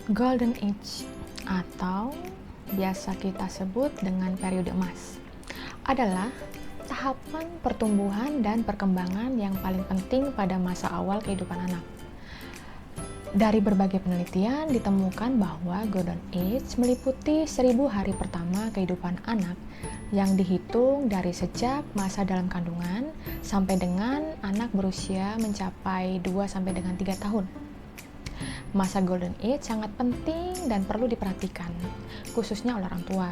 Golden Age atau biasa kita sebut dengan periode emas adalah tahapan pertumbuhan dan perkembangan yang paling penting pada masa awal kehidupan anak. Dari berbagai penelitian ditemukan bahwa Golden Age meliputi 1000 hari pertama kehidupan anak yang dihitung dari sejak masa dalam kandungan sampai dengan anak berusia mencapai 2 sampai dengan 3 tahun. Masa Golden Age sangat penting dan perlu diperhatikan, khususnya oleh orang tua.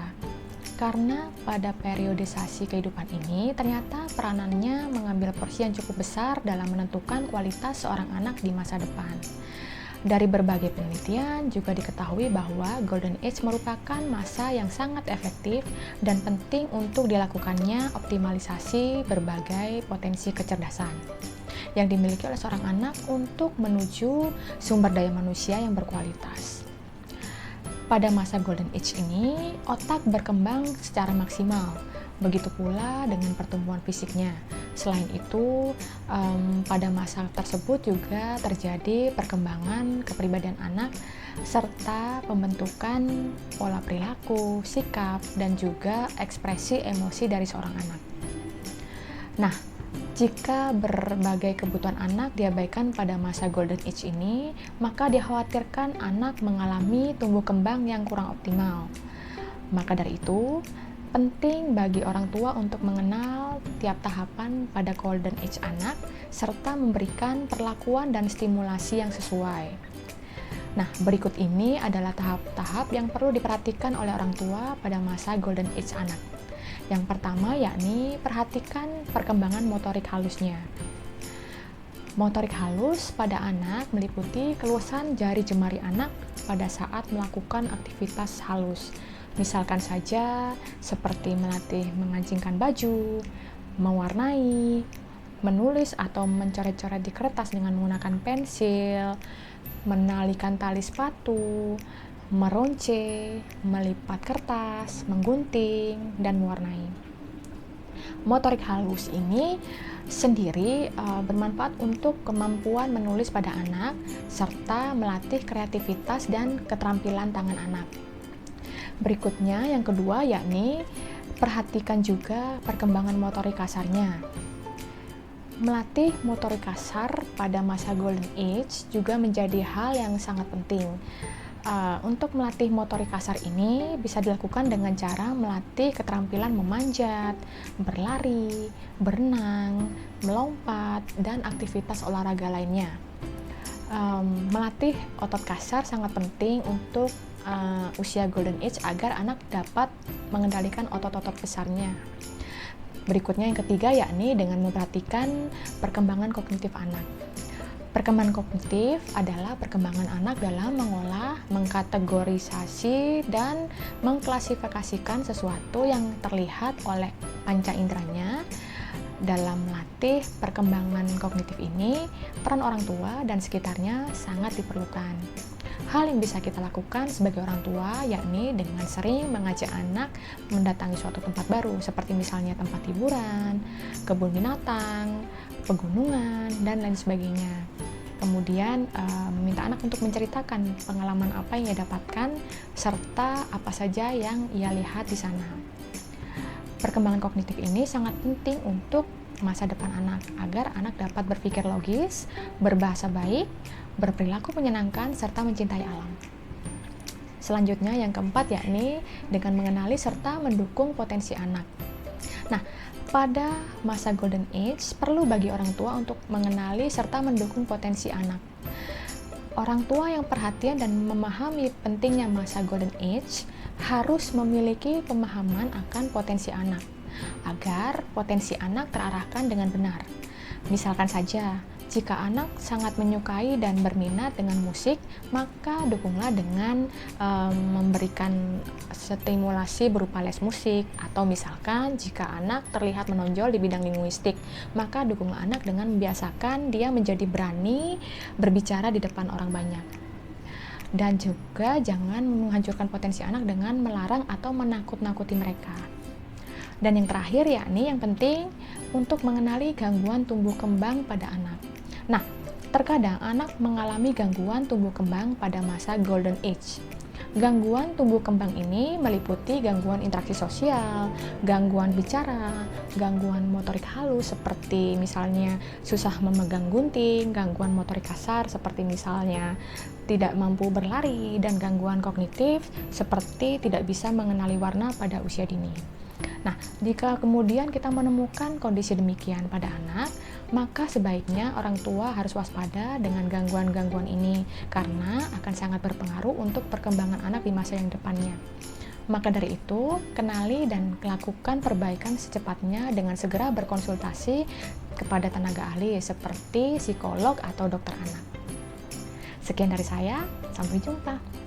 Karena pada periodisasi kehidupan ini ternyata peranannya mengambil porsi yang cukup besar dalam menentukan kualitas seorang anak di masa depan. Dari berbagai penelitian juga diketahui bahwa Golden Age merupakan masa yang sangat efektif dan penting untuk dilakukannya optimalisasi berbagai potensi kecerdasan yang dimiliki oleh seorang anak untuk menuju sumber daya manusia yang berkualitas. Pada masa Golden Age ini, otak berkembang secara maksimal, begitu pula dengan pertumbuhan fisiknya. Selain itu, pada masa tersebut juga terjadi perkembangan kepribadian anak serta pembentukan pola perilaku, sikap, dan juga ekspresi emosi dari seorang anak. Nah, jika berbagai kebutuhan anak diabaikan pada masa Golden Age ini, maka dikhawatirkan anak mengalami tumbuh kembang yang kurang optimal. Maka dari itu, penting bagi orang tua untuk mengenal tiap tahapan pada Golden Age anak, serta memberikan perlakuan dan stimulasi yang sesuai. Nah, berikut ini adalah tahap-tahap yang perlu diperhatikan oleh orang tua pada masa Golden Age anak. Yang pertama yakni perhatikan perkembangan motorik halusnya. Motorik halus pada anak meliputi keluasan jari jemari anak pada saat melakukan aktivitas halus. Misalkan saja seperti melatih mengancingkan baju, mewarnai, menulis atau mencoret-coret di kertas dengan menggunakan pensil, menalikan tali sepatu, meronce, melipat kertas, menggunting, dan mewarnai. Motorik halus ini sendiri bermanfaat untuk kemampuan menulis pada anak serta melatih kreativitas dan keterampilan tangan anak. Berikutnya yang kedua yakni perhatikan juga perkembangan motorik kasarnya. Melatih motorik kasar pada masa Golden Age juga menjadi hal yang sangat penting. Untuk melatih motorik kasar ini bisa dilakukan dengan cara melatih keterampilan memanjat, berlari, berenang, melompat, dan aktivitas olahraga lainnya. Melatih otot kasar sangat penting untuk usia Golden Age agar anak dapat mengendalikan otot-otot besarnya. Berikutnya yang ketiga yakni dengan memperhatikan perkembangan kognitif anak. Perkembangan kognitif adalah perkembangan anak dalam mengolah, mengkategorisasi, dan mengklasifikasikan sesuatu yang terlihat oleh panca inderanya. Dalam melatih perkembangan kognitif ini, peran orang tua dan sekitarnya sangat diperlukan. Hal yang bisa kita lakukan sebagai orang tua yakni dengan sering mengajak anak mendatangi suatu tempat baru seperti misalnya tempat hiburan, kebun binatang, pegunungan, dan lain sebagainya. Kemudian meminta anak untuk menceritakan pengalaman apa yang ia dapatkan serta apa saja yang ia lihat di sana. Perkembangan kognitif ini sangat penting untuk masa depan anak agar anak dapat berpikir logis, berbahasa baik, berperilaku menyenangkan, serta mencintai alam. Selanjutnya yang keempat yakni dengan mengenali serta mendukung potensi anak. Nah, pada masa Golden Age perlu bagi orang tua untuk mengenali serta mendukung potensi anak. Orang tua yang perhatian dan memahami pentingnya masa Golden Age harus memiliki pemahaman akan potensi anak agar potensi anak terarahkan dengan benar. Misalkan saja, jika anak sangat menyukai dan berminat dengan musik, maka dukunglah dengan memberikan stimulasi berupa les musik. Atau misalkan jika anak terlihat menonjol di bidang linguistik, maka dukunglah anak dengan membiasakan dia menjadi berani berbicara di depan orang banyak. Dan juga jangan menghancurkan potensi anak dengan melarang atau menakut-nakuti mereka. Dan yang terakhir yakni yang penting untuk mengenali gangguan tumbuh kembang pada anak. Nah, Terkadang anak mengalami gangguan tumbuh kembang pada masa Golden Age. Gangguan tumbuh kembang ini meliputi gangguan interaksi sosial, gangguan bicara, gangguan motorik halus seperti misalnya susah memegang gunting, gangguan motorik kasar seperti misalnya tidak mampu berlari, dan gangguan kognitif seperti tidak bisa mengenali warna pada usia dini. Nah, jika kemudian kita menemukan kondisi demikian pada anak, maka sebaiknya orang tua harus waspada dengan gangguan-gangguan ini karena akan sangat berpengaruh untuk perkembangan anak di masa yang depannya. Maka dari itu, kenali dan lakukan perbaikan secepatnya dengan segera berkonsultasi kepada tenaga ahli seperti psikolog atau dokter anak. Sekian dari saya, sampai jumpa.